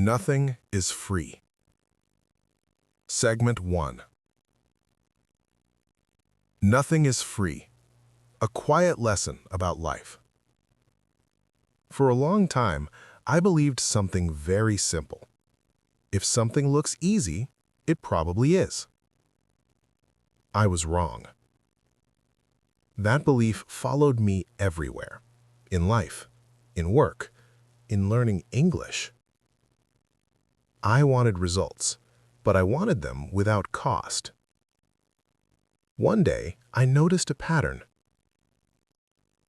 Nothing is free. Segment 1. Nothing is free. A quiet lesson about life. For a long time, I believed something very simple. If something looks easy, it probably is. I was wrong. That belief followed me everywhere. In life, in work, in learning English. I wanted results, but I wanted them without cost. One day, I noticed a pattern.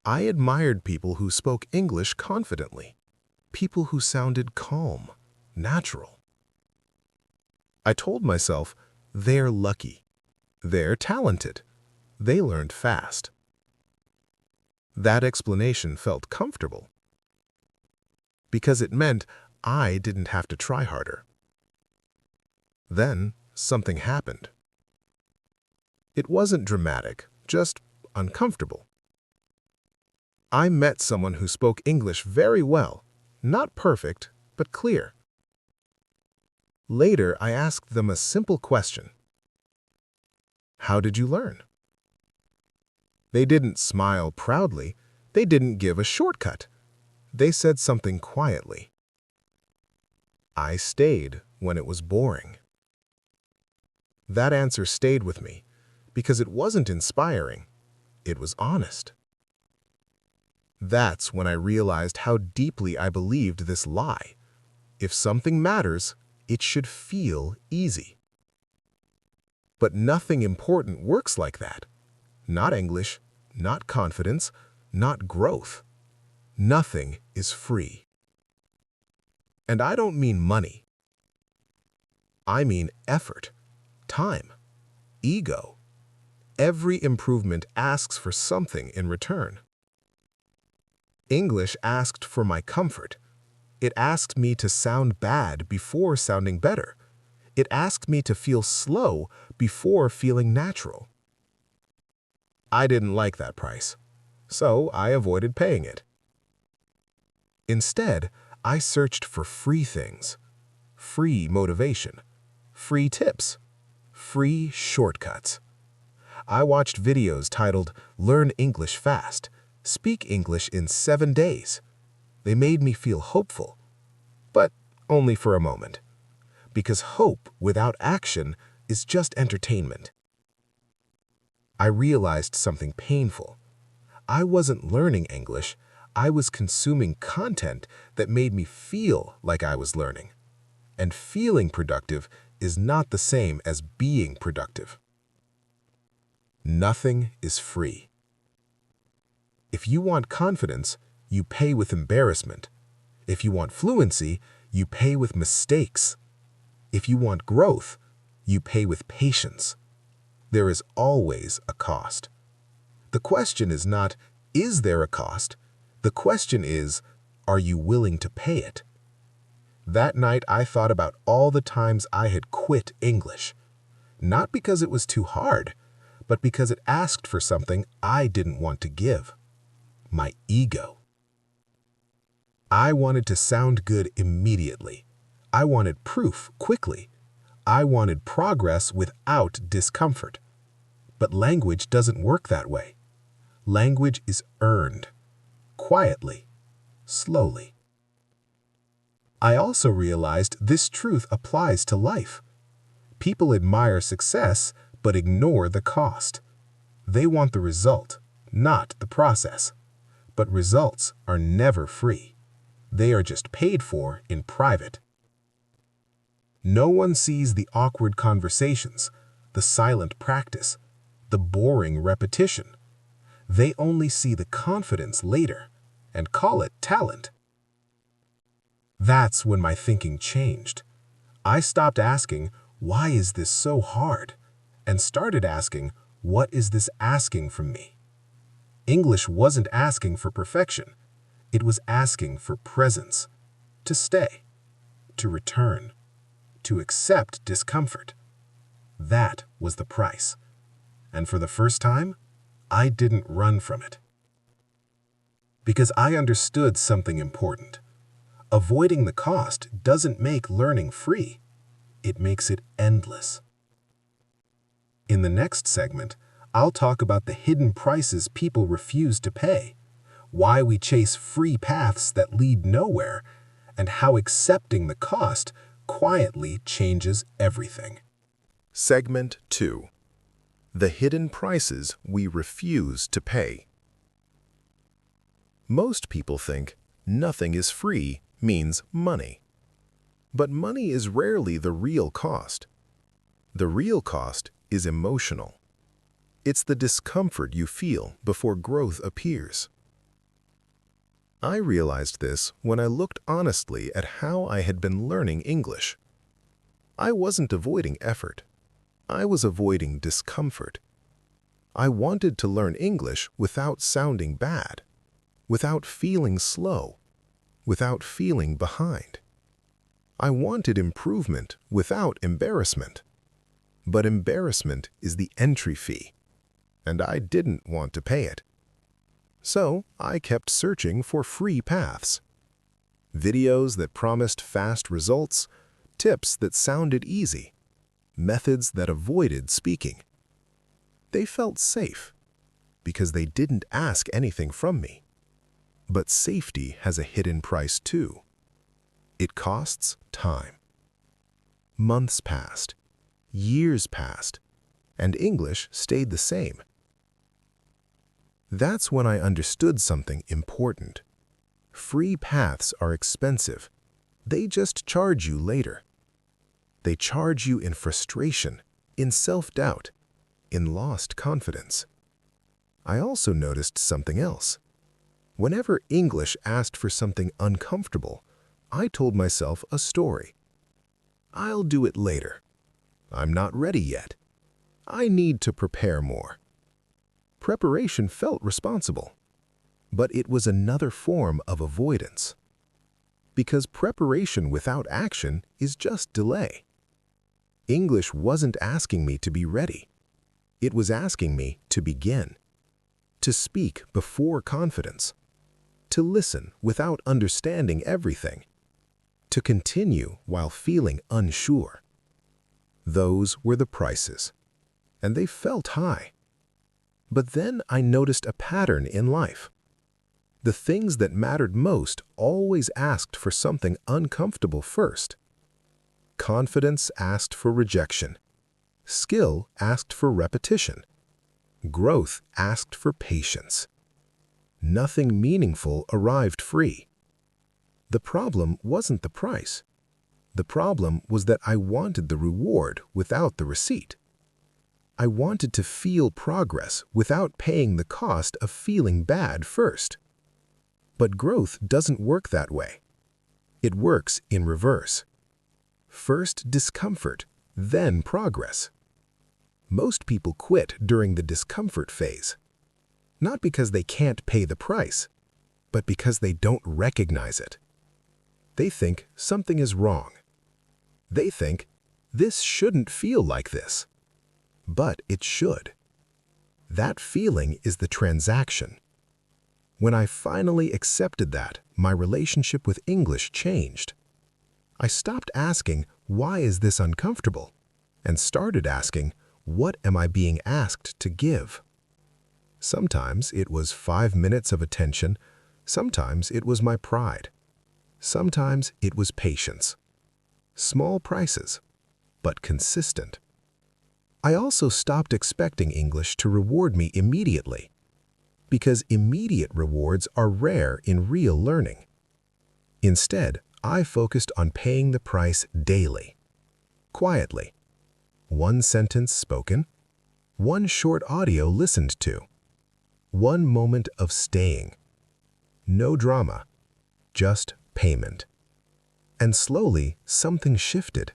I admired people who spoke English confidently, people who sounded calm, natural. I told myself, they're lucky, they're talented, they learned fast. That explanation felt comfortable, because it meant I didn't have to try harder. Then something happened. It wasn't dramatic, just uncomfortable. I met someone who spoke English very well, not perfect, but clear. Later, I asked them a simple question. How did you learn? They didn't smile proudly. They didn't give a shortcut. They said something quietly. I stayed when it was boring. That answer stayed with me because it wasn't inspiring. It was honest. That's when I realized how deeply I believed this lie. If something matters, it should feel easy. But nothing important works like that. Not English, not confidence, not growth. Nothing is free. And I don't mean money. I mean effort, time, ego. Every improvement asks for something in return. English asked for my comfort. It asked me to sound bad before sounding better. It asked me to feel slow before feeling natural. I didn't like that price, so I avoided paying it. Instead, I searched for free things, free motivation, free tips, free shortcuts. I watched videos titled Learn English Fast, Speak English in 7 days. They made me feel hopeful, but only for a moment, because hope without action is just entertainment. I realized something painful. I wasn't learning English. I was consuming content that made me feel like I was learning. And feeling productive is not the same as being productive. Nothing is free. If you want confidence, you pay with embarrassment. If you want fluency, you pay with mistakes. If you want growth, you pay with patience. There is always a cost. The question is not, is there a cost? The question is, are you willing to pay it? That night, I thought about all the times I had quit English. Not because it was too hard, but because it asked for something I didn't want to give. My ego. I wanted to sound good immediately. I wanted proof quickly. I wanted progress without discomfort. But language doesn't work that way. Language is earned, quietly, slowly. I also realized this truth applies to life. People admire success, but ignore the cost. They want the result, not the process. But results are never free. They are just paid for in private. No one sees the awkward conversations, the silent practice, the boring repetition. They only see the confidence later and call it talent. That's when my thinking changed. I stopped asking, why is this so hard? And started asking, what is this asking from me? English wasn't asking for perfection. It was asking for presence, to stay, to return, to accept discomfort. That was the price. And for the first time, I didn't run from it. Because I understood something important. Avoiding the cost doesn't make learning free. It makes it endless. In the next segment, I'll talk about the hidden prices people refuse to pay, why we chase free paths that lead nowhere, and how accepting the cost quietly changes everything. Segment 2. The hidden prices we refuse to pay. Most people think nothing is free means money. But money is rarely the real cost. The real cost is emotional. It's the discomfort you feel before growth appears. I realized this when I looked honestly at how I had been learning English. I wasn't avoiding effort. I was avoiding discomfort. I wanted to learn English without sounding bad, without feeling slow, without feeling behind. I wanted improvement without embarrassment. But embarrassment is the entry fee, and I didn't want to pay it. So I kept searching for free paths. Videos that promised fast results, tips that sounded easy, methods that avoided speaking. They felt safe because they didn't ask anything from me. But safety has a hidden price too. It costs time. Months passed, years passed, and English stayed the same. That's when I understood something important. Free paths are expensive. They just charge you later. They charge you in frustration, in self-doubt, in lost confidence. I also noticed something else. Whenever English asked for something uncomfortable, I told myself a story. I'll do it later. I'm not ready yet. I need to prepare more. Preparation felt responsible, but it was another form of avoidance. Because preparation without action is just delay. English wasn't asking me to be ready. It was asking me to begin, to speak before confidence, to listen without understanding everything, to continue while feeling unsure. Those were the prices, and they felt high. But then I noticed a pattern in life. The things that mattered most always asked for something uncomfortable first. Confidence asked for rejection. Skill asked for repetition. Growth asked for patience. Nothing meaningful arrived free. The problem wasn't the price. The problem was that I wanted the reward without the receipt. I wanted to feel progress without paying the cost of feeling bad first. But growth doesn't work that way. It works in reverse. First discomfort, then progress. Most people quit during the discomfort phase. Not because they can't pay the price, but because they don't recognize it. They think something is wrong. They think, this shouldn't feel like this. But it should. That feeling is the transaction. When I finally accepted that, my relationship with English changed. I stopped asking, why is this uncomfortable? And started asking, what am I being asked to give? Sometimes it was 5 minutes of attention. Sometimes it was my pride. Sometimes it was patience. Small prices, but consistent. I also stopped expecting English to reward me immediately, because immediate rewards are rare in real learning. Instead, I focused on paying the price daily, quietly. One sentence spoken, one short audio listened to, one moment of staying. No drama, just payment. And slowly, something shifted.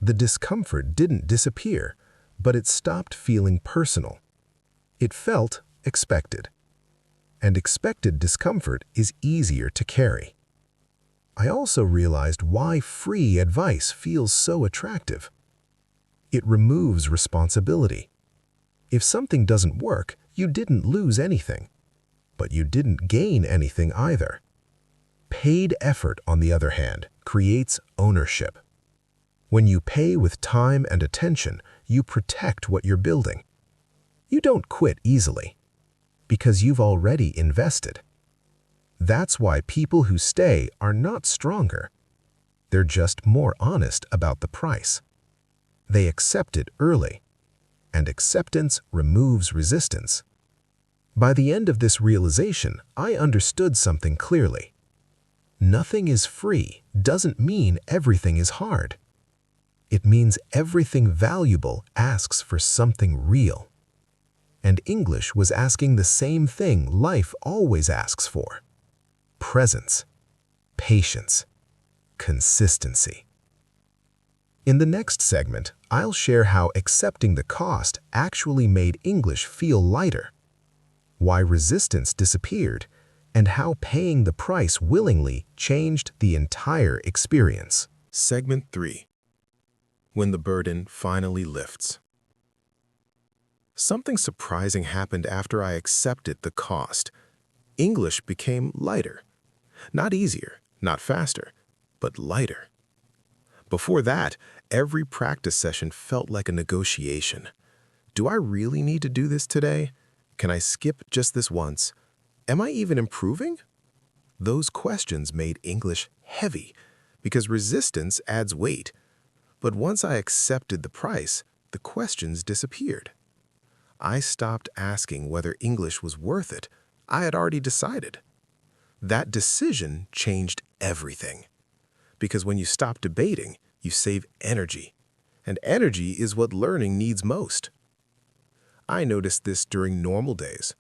The discomfort didn't disappear, but it stopped feeling personal. It felt expected. And expected discomfort is easier to carry. I also realized why free advice feels so attractive. It removes responsibility. If something doesn't work, you didn't lose anything. But you didn't gain anything either. Paid effort, on the other hand, creates ownership. When you pay with time and attention, you protect what you're building. You don't quit easily, because you've already invested. That's why people who stay are not stronger. They're just more honest about the price. They accept it early, and acceptance removes resistance. By the end of this realization, I understood something clearly. Nothing is free doesn't mean everything is hard. It means everything valuable asks for something real. And English was asking the same thing life always asks for: presence, patience, consistency. In the next segment, I'll share how accepting the cost actually made English feel lighter, why resistance disappeared, and how paying the price willingly changed the entire experience. Segment 3. When the burden finally lifts. Something surprising happened after I accepted the cost. English became lighter. Not easier, not faster, but lighter. Before that, every practice session felt like a negotiation. Do I really need to do this today? Can I skip just this once? Am I even improving? Those questions made English heavy because resistance adds weight. But once I accepted the price, the questions disappeared. I stopped asking whether English was worth it. I had already decided. That decision changed everything. Because when you stop debating, you save energy. And energy is what learning needs most. I noticed this during normal days.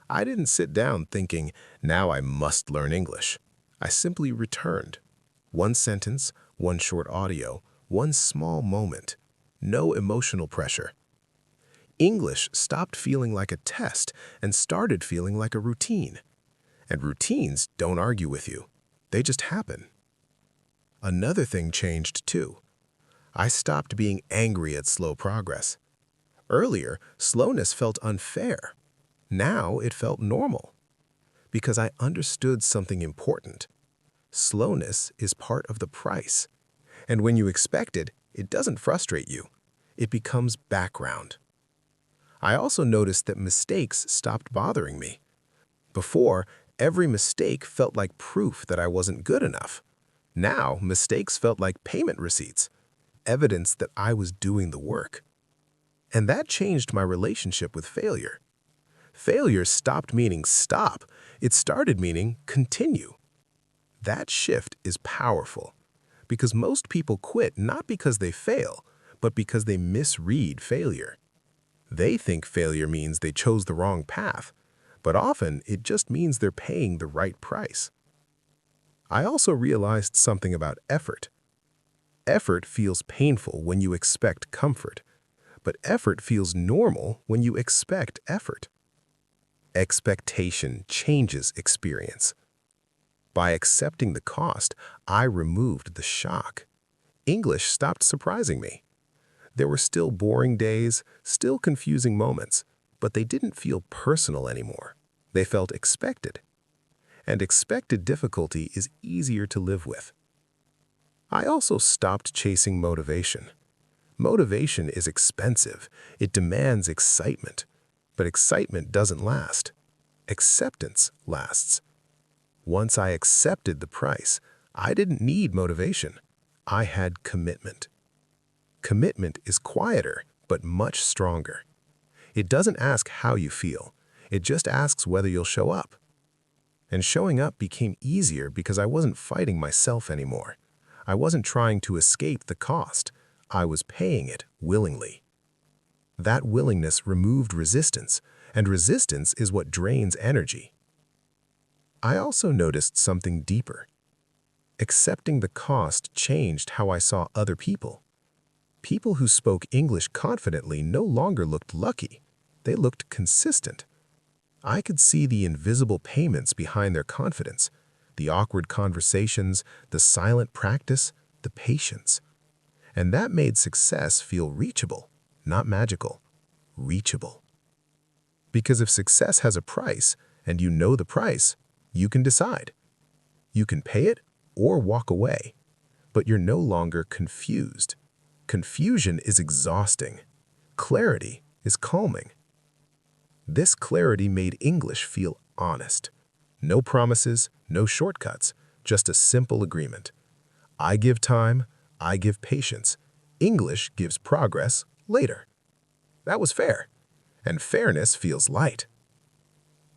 I didn't sit down thinking, now I must learn English. I simply returned. One sentence, one short audio, one small moment. No emotional pressure. English stopped feeling like a test and started feeling like a routine. And routines don't argue with you. They just happen. Another thing changed too. I stopped being angry at slow progress. Earlier, slowness felt unfair. Now it felt normal. Because I understood something important. Slowness is part of the price. And when you expect it, it doesn't frustrate you. It becomes background. I also noticed that mistakes stopped bothering me. Before, every mistake felt like proof that I wasn't good enough. Now, mistakes felt like payment receipts, evidence that I was doing the work. And that changed my relationship with failure. Failure stopped meaning stop. It started meaning continue. That shift is powerful because most people quit not because they fail, but because they misread failure. They think failure means they chose the wrong path, but often it just means they're paying the right price. I also realized something about effort. Effort feels painful when you expect comfort, but effort feels normal when you expect effort. Expectation changes experience. By accepting the cost, I removed the shock. English stopped surprising me. There were still boring days, still confusing moments, but they didn't feel personal anymore. They felt expected. And expected difficulty is easier to live with. I also stopped chasing motivation. Motivation is expensive. It demands excitement. But excitement doesn't last. Acceptance lasts. Once I accepted the price, I didn't need motivation. I had commitment. Commitment is quieter, but much stronger. It doesn't ask how you feel. It just asks whether you'll show up. And showing up became easier because I wasn't fighting myself anymore. I wasn't trying to escape the cost. I was paying it willingly. That willingness removed resistance, and resistance is what drains energy. I also noticed something deeper. Accepting the cost changed how I saw other people. People who spoke English confidently no longer looked lucky. They looked consistent. I could see the invisible payments behind their confidence, the awkward conversations, the silent practice, the patience. And that made success feel reachable, not magical, reachable. Because if success has a price, and you know the price, you can decide. You can pay it or walk away, but you're no longer confused. Confusion is exhausting. Clarity is calming. This clarity made English feel honest. No promises, no shortcuts, just a simple agreement. I give time, I give patience. English gives progress later. That was fair, and fairness feels light.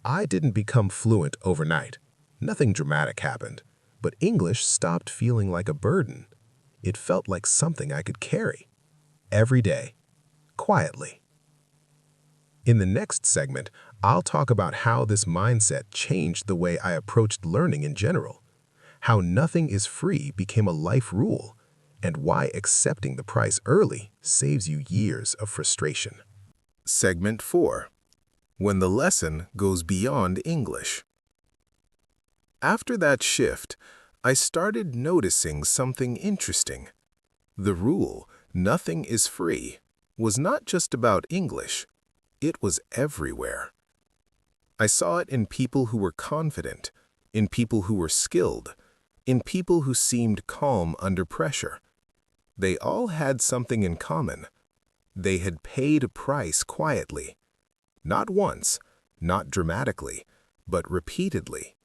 I didn't become fluent overnight. Nothing dramatic happened, but English stopped feeling like a burden. It felt like something I could carry every day, quietly. In the next segment, I'll talk about how this mindset changed the way I approached learning in general, how nothing is free became a life rule, and why accepting the price early saves you years of frustration. Segment 4. When the lesson goes beyond English. After that shift, I started noticing something interesting. The rule, nothing is free, was not just about English. It was everywhere. I saw it in people who were confident, in people who were skilled, in people who seemed calm under pressure. They all had something in common. They had paid a price quietly. Not once, not dramatically, but repeatedly.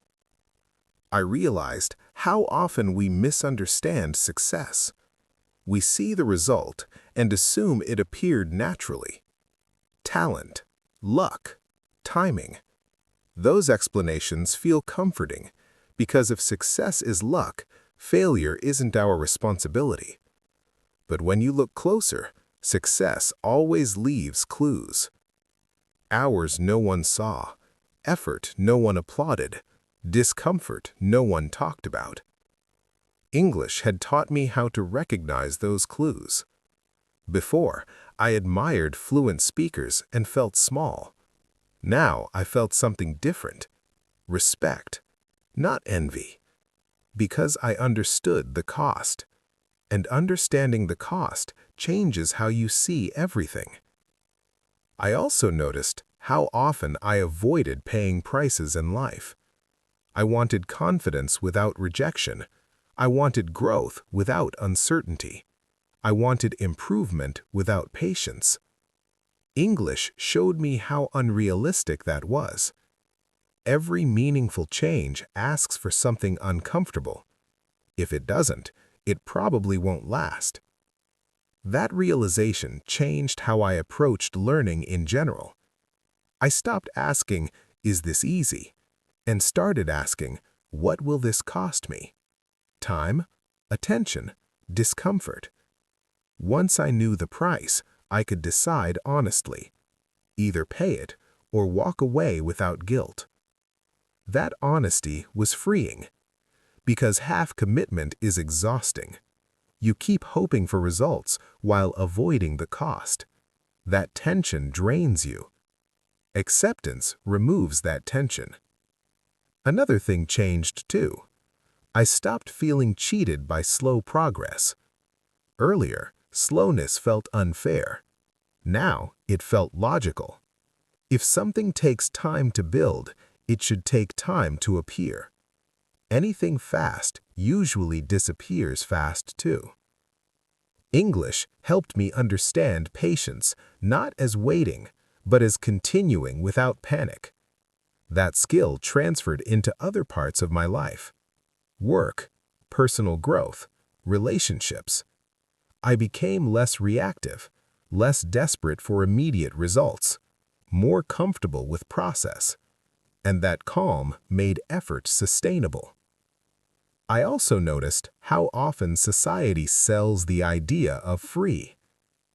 I realized how often we misunderstand success. We see the result and assume it appeared naturally. Talent, luck, timing. Those explanations feel comforting because if success is luck, failure isn't our responsibility. But when you look closer, success always leaves clues. Hours no one saw, effort no one applauded, discomfort no one talked about. English had taught me how to recognize those clues. Before, I admired fluent speakers and felt small. Now I felt something different. Respect, not envy. Because I understood the cost. And understanding the cost changes how you see everything. I also noticed how often I avoided paying prices in life. I wanted confidence without rejection. I wanted growth without uncertainty. I wanted improvement without patience. English showed me how unrealistic that was. Every meaningful change asks for something uncomfortable. If it doesn't, it probably won't last. That realization changed how I approached learning in general. I stopped asking, "Is this easy?" and started asking, "What will this cost me?" Time, attention, discomfort. Once I knew the price, I could decide honestly. Either pay it or walk away without guilt. That honesty was freeing. Because half commitment is exhausting. You keep hoping for results while avoiding the cost. That tension drains you. Acceptance removes that tension. Another thing changed too. I stopped feeling cheated by slow progress. Earlier, slowness felt unfair. Now, it felt logical. If something takes time to build, it should take time to appear. Anything fast usually disappears fast too. English helped me understand patience not as waiting, but as continuing without panic. That skill transferred into other parts of my life. Work, personal growth, relationships. I became less reactive, less desperate for immediate results, more comfortable with process. And that calm made effort sustainable. I also noticed how often society sells the idea of free.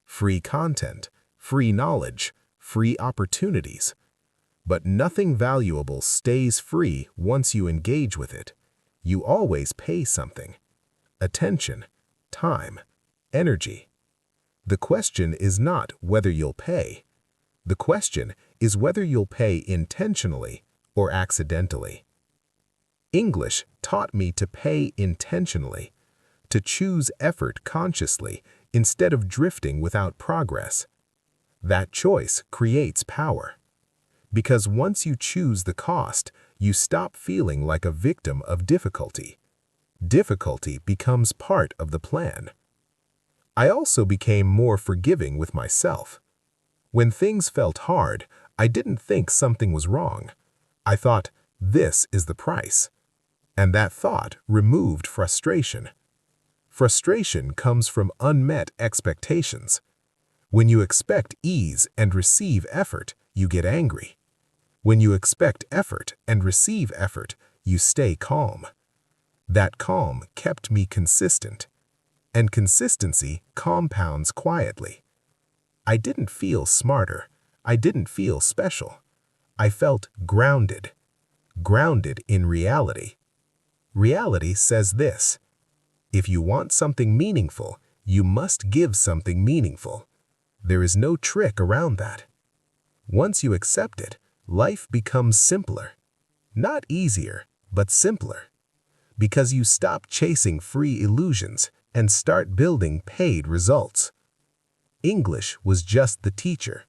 Free content, free knowledge, free opportunities. But nothing valuable stays free once you engage with it. You always pay something. Attention, time, energy. The question is not whether you'll pay. The question is whether you'll pay intentionally or accidentally. English taught me to pay intentionally, to choose effort consciously instead of drifting without progress. That choice creates power. Because once you choose the cost, you stop feeling like a victim of difficulty. Difficulty becomes part of the plan. I also became more forgiving with myself. When things felt hard, I didn't think something was wrong. I thought, this is the price. And that thought removed frustration. Frustration comes from unmet expectations. When you expect ease and receive effort, you get angry. When you expect effort and receive effort, you stay calm. That calm kept me consistent. And consistency compounds quietly. I didn't feel smarter. I didn't feel special. I felt grounded. Grounded in reality. Reality says this: if you want something meaningful, you must give something meaningful. There is no trick around that. Once you accept it, life becomes simpler. Not easier, but simpler. Because you stop chasing free illusions and start building paid results. English was just the teacher.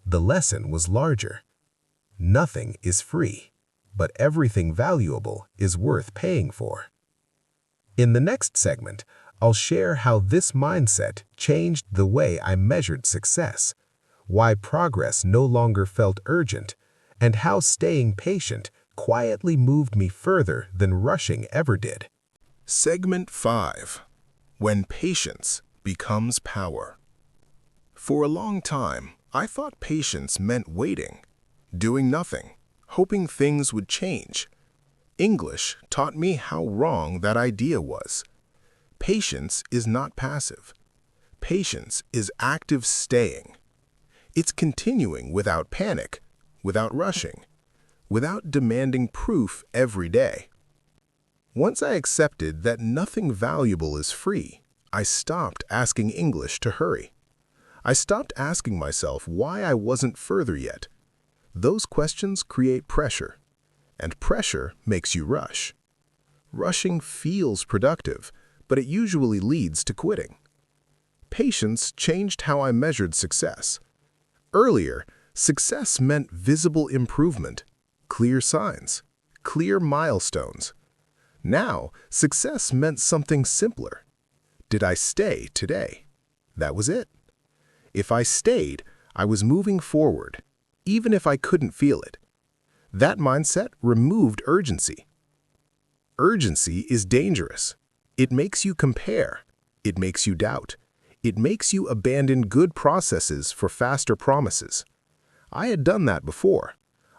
The lesson was larger. Nothing is free, but everything valuable is worth paying for. In the next segment, I'll share how this mindset changed the way I measured success, why progress no longer felt urgent, and how staying patient quietly moved me further than rushing ever did. Segment 5. When patience becomes power. For a long time, I thought patience meant waiting, doing nothing, hoping things would change. English taught me how wrong that idea was. Patience is not passive. Patience is active staying. It's continuing without panic, without rushing, without demanding proof every day. Once I accepted that nothing valuable is free, I stopped asking English to hurry. I stopped asking myself why I wasn't further yet. Those questions create pressure, and pressure makes you rush. Rushing feels productive, but it usually leads to quitting. Patience changed how I measured success. Earlier, success meant visible improvement, clear signs, clear milestones. Now, success meant something simpler. Did I stay today? That was it. If I stayed, I was moving forward, even if I couldn't feel it. That mindset removed urgency. Urgency is dangerous. It makes you compare. It makes you doubt. It makes you abandon good processes for faster promises. I had done that before.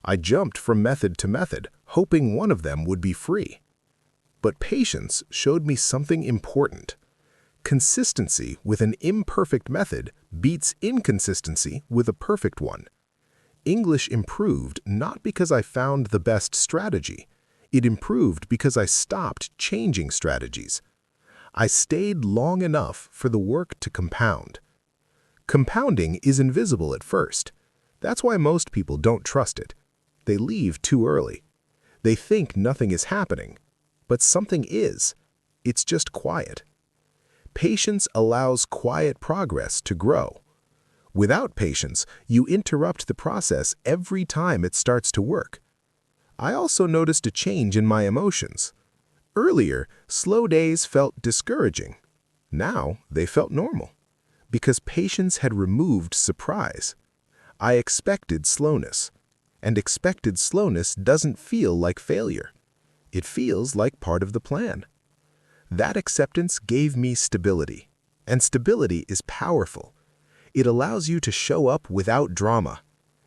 I jumped from method to method, hoping one of them would be free. But patience showed me something important. Consistency with an imperfect method beats inconsistency with a perfect one. English improved not because I found the best strategy. It improved because I stopped changing strategies. I stayed long enough for the work to compound. Compounding is invisible at first. That's why most people don't trust it. They leave too early. They think nothing is happening. But something is. It's just quiet. Patience allows quiet progress to grow. Without patience, you interrupt the process every time it starts to work. I also noticed a change in my emotions. Earlier, slow days felt discouraging. Now, they felt normal, because patience had removed surprise. I expected slowness, and expected slowness doesn't feel like failure. It feels like part of the plan. That acceptance gave me stability, and stability is powerful. It allows you to show up without drama.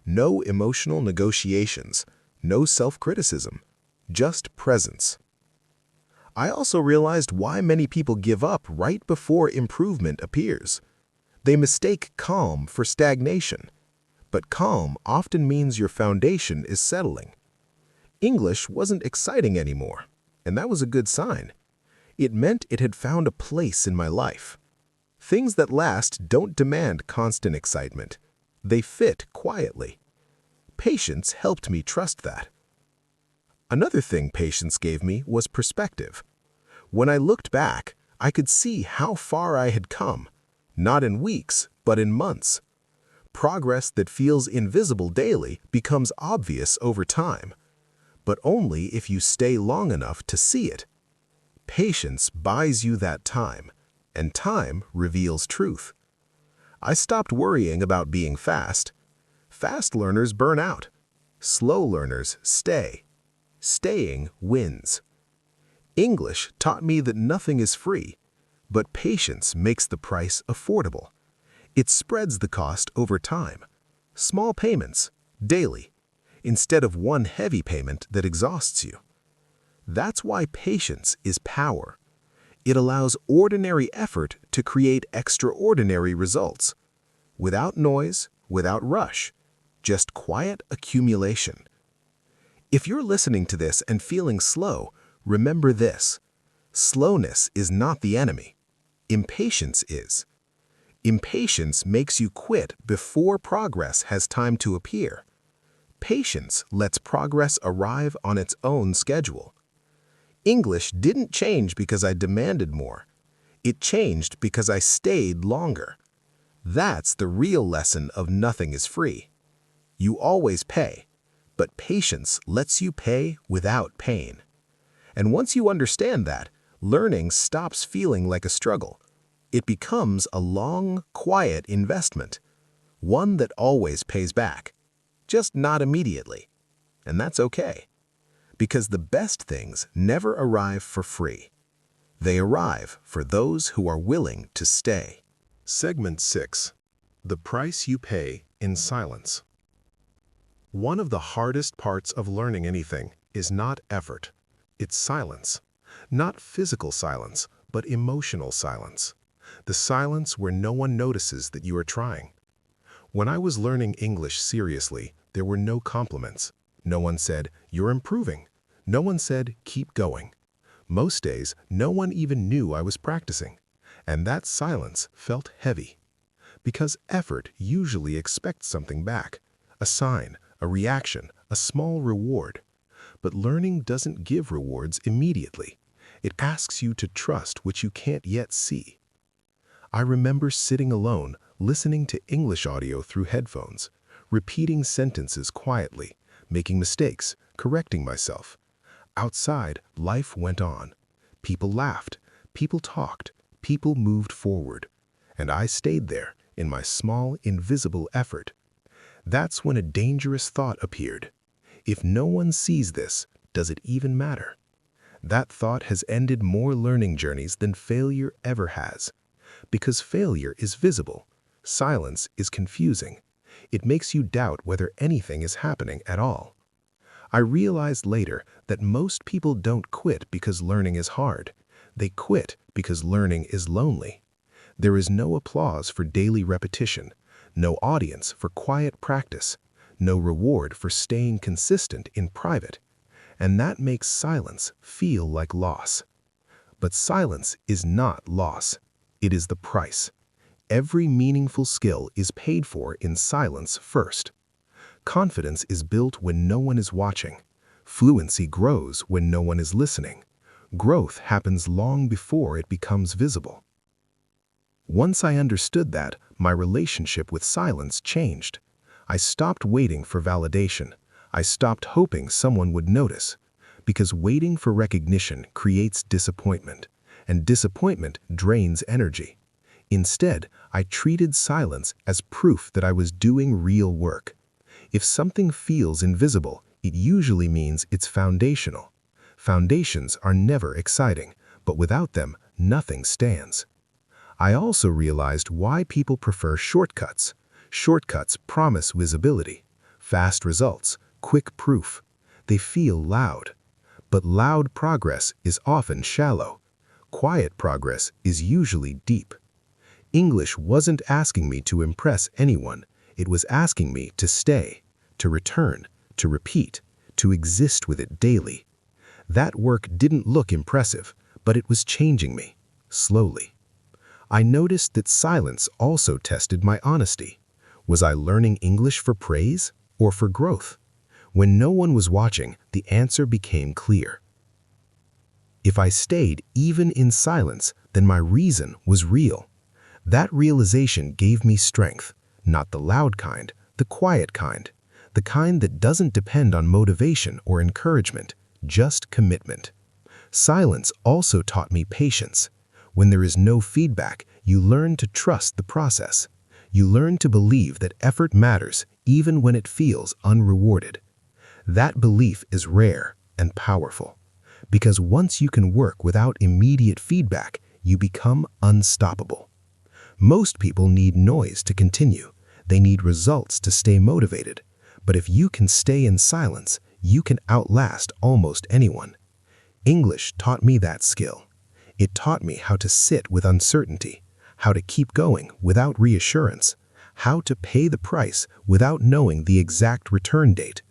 No emotional negotiations, no self-criticism, just presence. I also realized why many people give up right before improvement appears. They mistake calm for stagnation, but calm often means your foundation is settling. English wasn't exciting anymore, and that was a good sign. It meant it had found a place in my life. Things that last don't demand constant excitement. They fit quietly. Patience helped me trust that. Another thing patience gave me was perspective. When I looked back, I could see how far I had come, not in weeks, but in months. Progress that feels invisible daily becomes obvious over time, but only if you stay long enough to see it. Patience buys you that time, and time reveals truth. I stopped worrying about being fast. Fast learners burn out. Slow learners stay. Staying wins. English taught me that nothing is free, but patience makes the price affordable. It spreads the cost over time. Small payments, daily, instead of one heavy payment that exhausts you. That's why patience is power. It allows ordinary effort to create extraordinary results. Without noise, without rush, just quiet accumulation. If you're listening to this and feeling slow, remember this. Slowness is not the enemy. Impatience is. Impatience makes you quit before progress has time to appear. Patience lets progress arrive on its own schedule. English didn't change because I demanded more. It changed because I stayed longer. That's the real lesson of nothing is free. You always pay, but patience lets you pay without pain. And once you understand that, learning stops feeling like a struggle. It becomes a long, quiet investment, one that always pays back, just not immediately. And that's okay, because the best things never arrive for free. They arrive for those who are willing to stay. Segment 6. The price you pay in silence. One of the hardest parts of learning anything is not effort. It's silence. Not physical silence, but emotional silence. The silence where no one notices that you are trying. When I was learning English seriously, there were no compliments. No one said, "You're improving." No one said, "Keep going." Most days, no one even knew I was practicing. And that silence felt heavy. Because effort usually expects something back. A sign, a reaction, a small reward. But learning doesn't give rewards immediately. It asks you to trust what you can't yet see. I remember sitting alone, listening to English audio through headphones, repeating sentences quietly, making mistakes, correcting myself. Outside, life went on. People laughed, people talked, people moved forward. And I stayed there in my small, invisible effort. That's when a dangerous thought appeared. If no one sees this, does it even matter? That thought has ended more learning journeys than failure ever has. Because failure is visible. Silence is confusing. It makes you doubt whether anything is happening at all. I realized later that most people don't quit because learning is hard. They quit because learning is lonely. There is no applause for daily repetition, no audience for quiet practice, no reward for staying consistent in private. And that makes silence feel like loss. But silence is not loss. It is the price. Every meaningful skill is paid for in silence first. Confidence is built when no one is watching. Fluency grows when no one is listening. Growth happens long before it becomes visible. Once I understood that, my relationship with silence changed. I stopped waiting for validation. I stopped hoping someone would notice. Because waiting for recognition creates disappointment, and disappointment drains energy. Instead, I treated silence as proof that I was doing real work. If something feels invisible, it usually means it's foundational. Foundations are never exciting, but without them, nothing stands. I also realized why people prefer shortcuts. Shortcuts promise visibility, fast results, quick proof. They feel loud. But loud progress is often shallow. Quiet progress is usually deep. English wasn't asking me to impress anyone. It was asking me to stay, to return, to repeat, to exist with it daily. That work didn't look impressive, but it was changing me, slowly. I noticed that silence also tested my honesty. Was I learning English for praise or for growth? When no one was watching, the answer became clear. If I stayed even in silence, then my reason was real. That realization gave me strength, not the loud kind, the quiet kind, the kind that doesn't depend on motivation or encouragement, just commitment. Silence also taught me patience. When there is no feedback, you learn to trust the process. You learn to believe that effort matters even when it feels unrewarded. That belief is rare and powerful, because once you can work without immediate feedback, you become unstoppable. Most people need noise to continue. They need results to stay motivated. But if you can stay in silence, you can outlast almost anyone. English taught me that skill. It taught me how to sit with uncertainty, how to keep going without reassurance, how to pay the price without knowing the exact return date.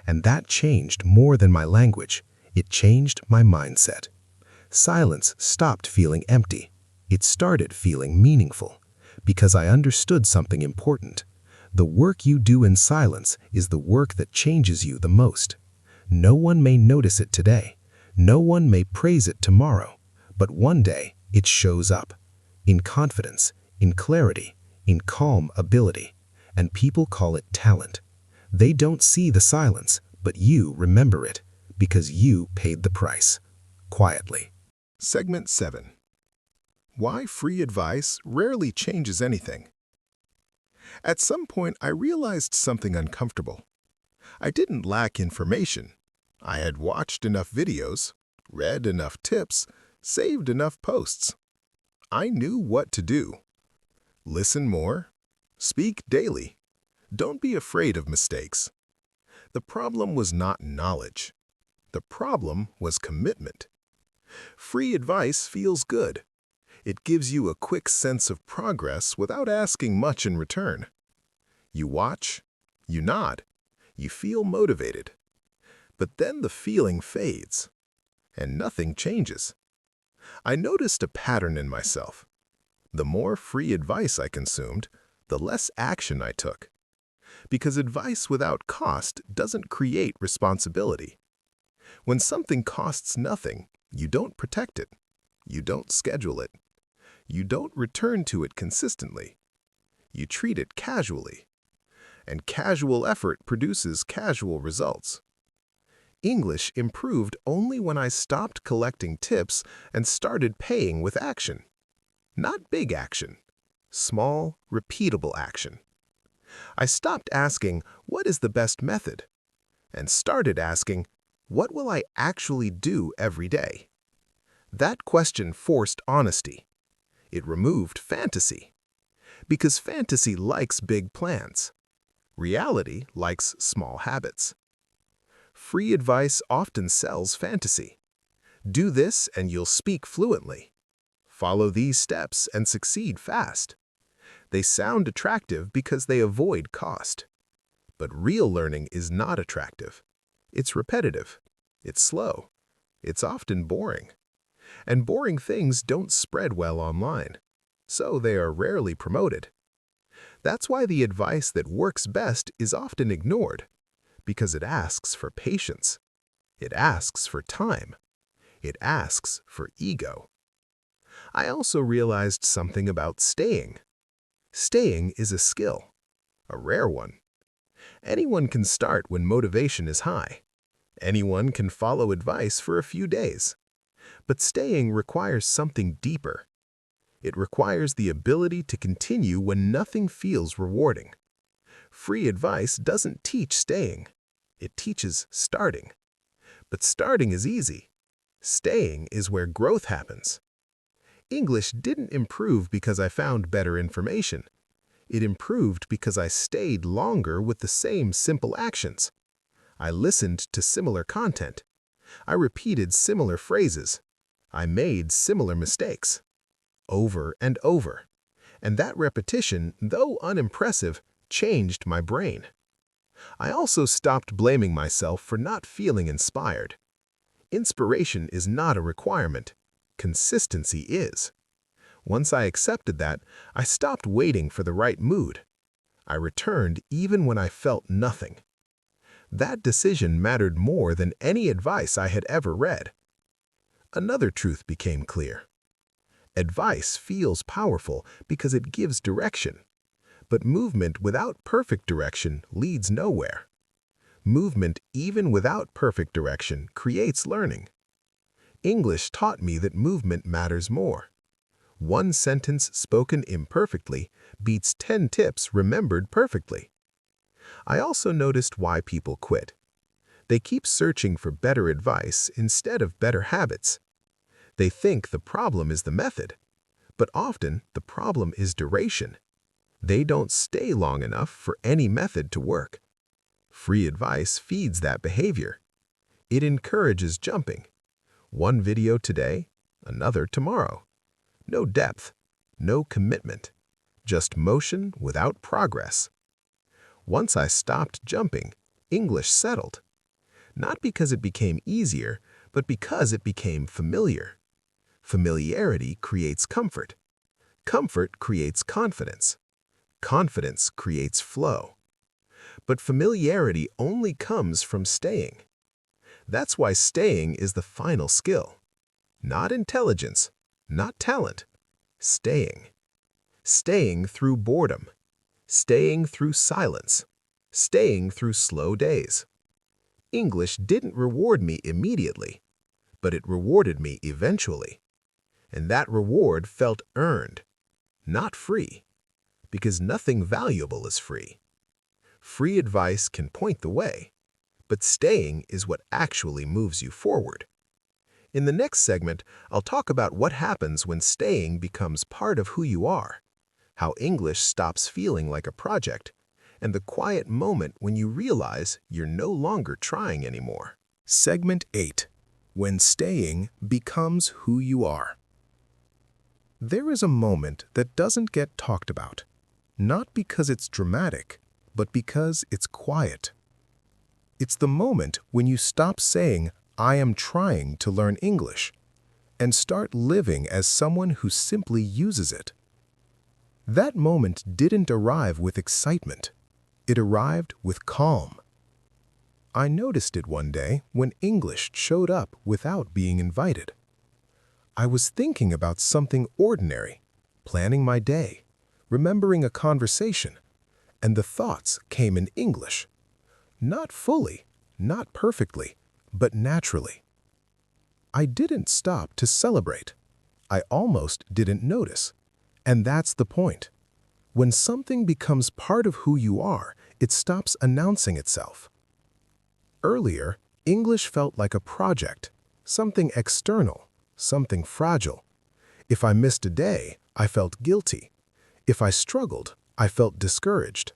And that changed more than my language. It changed my mindset. Silence stopped feeling empty. It started feeling meaningful, because I understood something important. The work you do in silence is the work that changes you the most. No one may notice it today. No one may praise it tomorrow. But one day, it shows up. In confidence, in clarity, in calm ability. And people call it talent. They don't see the silence, but you remember it, because you paid the price. Quietly. Segment 7. Why free advice rarely changes anything. At some point, I realized something uncomfortable. I didn't lack information. I had watched enough videos, read enough tips, saved enough posts. I knew what to do. Listen more. Speak daily. Don't be afraid of mistakes. The problem was not knowledge. The problem was commitment. Free advice feels good. It gives you a quick sense of progress without asking much in return. You watch, you nod, you feel motivated. But then the feeling fades, and nothing changes. I noticed a pattern in myself. The more free advice I consumed, the less action I took. Because advice without cost doesn't create responsibility. When something costs nothing, you don't protect it. You don't schedule it. You don't return to it consistently. You treat it casually. And casual effort produces casual results. English improved only when I stopped collecting tips and started paying with action. Not big action. Small, repeatable action. I stopped asking, what is the best method? And started asking, what will I actually do every day? That question forced honesty. It removed fantasy. Because fantasy likes big plans. Reality likes small habits. Free advice often sells fantasy. Do this and you'll speak fluently. Follow these steps and succeed fast. They sound attractive because they avoid cost. But real learning is not attractive. It's repetitive. It's slow. It's often boring. And boring things don't spread well online, so they are rarely promoted. That's why the advice that works best is often ignored, because it asks for patience. It asks for time. It asks for ego. I also realized something about staying. Staying is a skill, a rare one. Anyone can start when motivation is high. Anyone can follow advice for a few days. But staying requires something deeper. It requires the ability to continue when nothing feels rewarding. Free advice doesn't teach staying. It teaches starting. But starting is easy. Staying is where growth happens. English didn't improve because I found better information. It improved because I stayed longer with the same simple actions. I listened to similar content. I repeated similar phrases. I made similar mistakes. Over and over. And that repetition, though unimpressive, changed my brain. I also stopped blaming myself for not feeling inspired. Inspiration is not a requirement. Consistency is. Once I accepted that, I stopped waiting for the right mood. I returned even when I felt nothing. That decision mattered more than any advice I had ever read. Another truth became clear. Advice feels powerful because it gives direction. But movement without perfect direction leads nowhere. Movement, even without perfect direction, creates learning. English taught me that movement matters more. One sentence spoken imperfectly beats 10 tips remembered perfectly. I also noticed why people quit. They keep searching for better advice instead of better habits. They think the problem is the method, but often the problem is duration. They don't stay long enough for any method to work. Free advice feeds that behavior. It encourages jumping. One video today, another tomorrow. No depth, no commitment, just motion without progress. Once I stopped jumping, English settled. Not because it became easier, but because it became familiar. Familiarity creates comfort. Comfort creates confidence. Confidence creates flow. But familiarity only comes from staying. That's why staying is the final skill. Not intelligence, not talent. Staying. Staying through boredom. Staying through silence. Staying through slow days. English didn't reward me immediately, but it rewarded me eventually. And that reward felt earned, not free, because nothing valuable is free. Free advice can point the way, but staying is what actually moves you forward. In the next segment, I'll talk about what happens when staying becomes part of who you are, how English stops feeling like a project, and the quiet moment when you realize you're no longer trying anymore. Segment 8. When staying becomes who you are. There is a moment that doesn't get talked about, not because it's dramatic, but because it's quiet. It's the moment when you stop saying, "I am trying to learn English," and start living as someone who simply uses it. That moment didn't arrive with excitement. It arrived with calm. I noticed it one day when English showed up without being invited. I was thinking about something ordinary, planning my day, remembering a conversation, and the thoughts came in English. Not fully, not perfectly, but naturally. I didn't stop to celebrate. I almost didn't notice. And that's the point. When something becomes part of who you are, it stops announcing itself. Earlier, English felt like a project, something external, something fragile. If I missed a day, I felt guilty. If I struggled, I felt discouraged.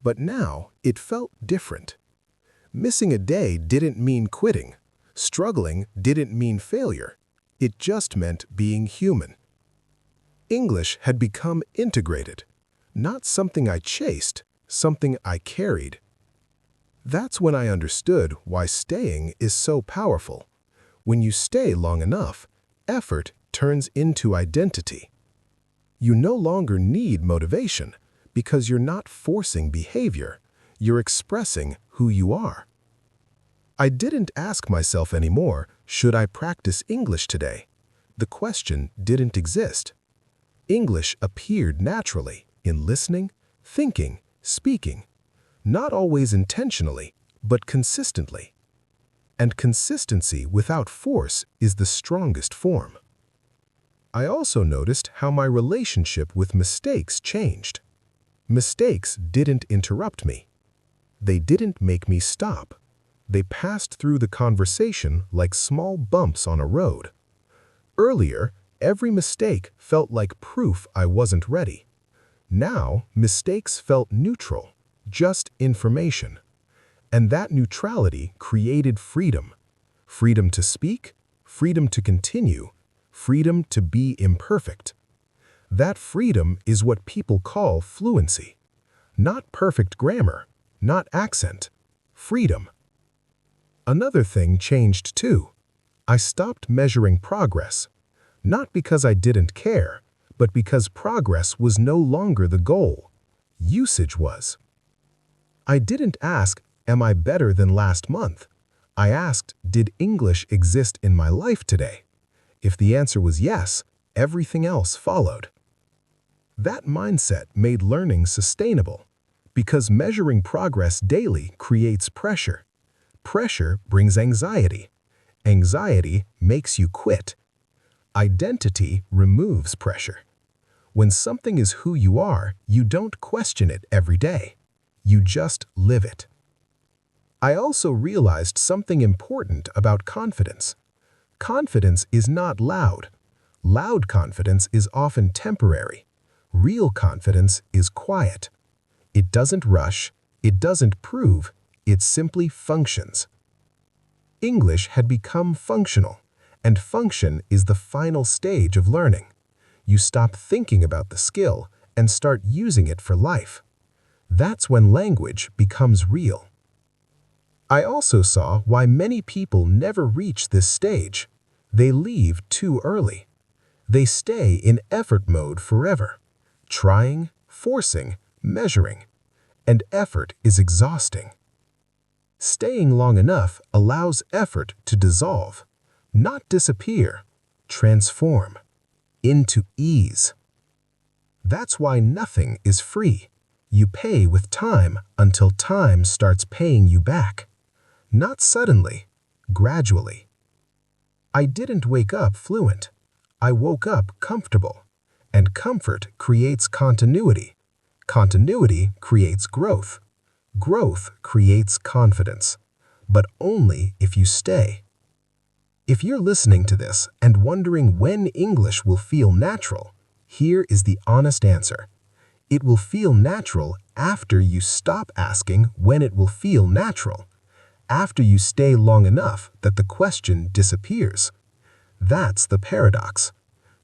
But now, it felt different. Missing a day didn't mean quitting. Struggling didn't mean failure. It just meant being human. English had become integrated, not something I chased, something I carried. That's when I understood why staying is so powerful. When you stay long enough, effort turns into identity. You no longer need motivation because you're not forcing behavior. You're expressing who you are. I didn't ask myself anymore, should I practice English today? The question didn't exist. English appeared naturally in listening, thinking, speaking. Not always intentionally, but consistently. And consistency without force is the strongest form. I also noticed how my relationship with mistakes changed. Mistakes didn't interrupt me. They didn't make me stop. They passed through the conversation like small bumps on a road. Earlier, every mistake felt like proof I wasn't ready. Now, mistakes felt neutral, just information. And that neutrality created freedom. Freedom to speak, freedom to continue, freedom to be imperfect. That freedom is what people call fluency. Not perfect grammar, not accent. Freedom. Another thing changed too. I stopped measuring progress. Not because I didn't care, but because progress was no longer the goal. Usage was. I didn't ask, am I better than last month? I asked, did English exist in my life today? If the answer was yes, everything else followed. That mindset made learning sustainable, because measuring progress daily creates pressure. Pressure brings anxiety. Anxiety makes you quit. Identity removes pressure. When something is who you are, you don't question it every day. You just live it. I also realized something important about confidence. Confidence is not loud. Loud confidence is often temporary. Real confidence is quiet. It doesn't rush, it doesn't prove, it simply functions. English had become functional, and function is the final stage of learning. You stop thinking about the skill and start using it for life. That's when language becomes real. I also saw why many people never reach this stage. They leave too early. They stay in effort mode forever, trying, forcing, measuring, and effort is exhausting. Staying long enough allows effort to dissolve, not disappear, transform, into ease. That's why nothing is free. You pay with time until time starts paying you back. Not suddenly, gradually. I didn't wake up fluent. I woke up comfortable. And comfort creates continuity. Continuity creates growth. Growth creates confidence. But only if you stay. If you're listening to this and wondering when English will feel natural, here is the honest answer. It will feel natural after you stop asking when it will feel natural. After you stay long enough that the question disappears. That's the paradox.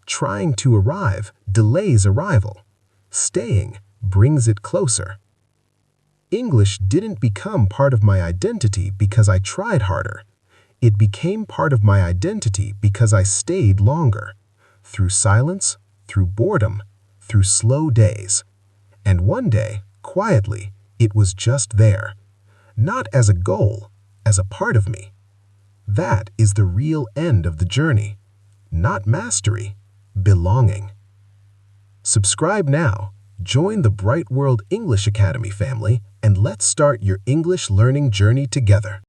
Trying to arrive delays arrival. Staying brings it closer. English didn't become part of my identity because I tried harder. It became part of my identity because I stayed longer. Through silence, through boredom, through slow days. And one day, quietly, it was just there. Not as a goal, as a part of me. That is the real end of the journey. Not mastery, belonging. Subscribe now, join the Bright World English Academy family, and let's start your English learning journey together.